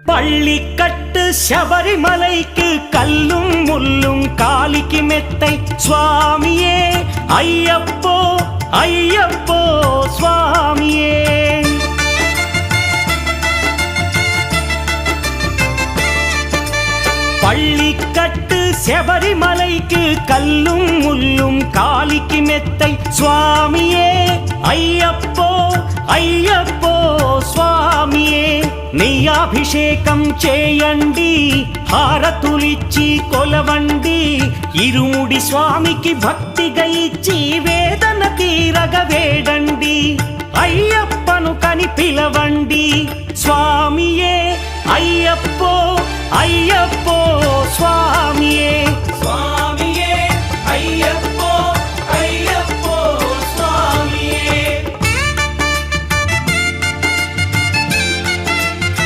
பள்ளிக்கட்டு சபரிமலைக்கு கல்லும் முள்ளும் காலிக்கு மெத்தை சுவாமியே ஐயப்போ ஐயப்போ சுவாமியே. பள்ளிக்கட்டு சபரிமலைக்கு கல்லும் முள்ளும் காலிக்கு மெத்தை சுவாமியே ஐயப்போ ஐயப்போ స్వామియే. నీ అభిషేకం చేయండి హారతులిచ్చి కొలవండి ఇరుముడి స్వామికి భక్తిగా ఇచ్చి వేదన తీరగ వేడండి అయ్యప్పను కని పిలవండి స్వామియే అయ్యప్పో అయ్యప్పో స్వామియే.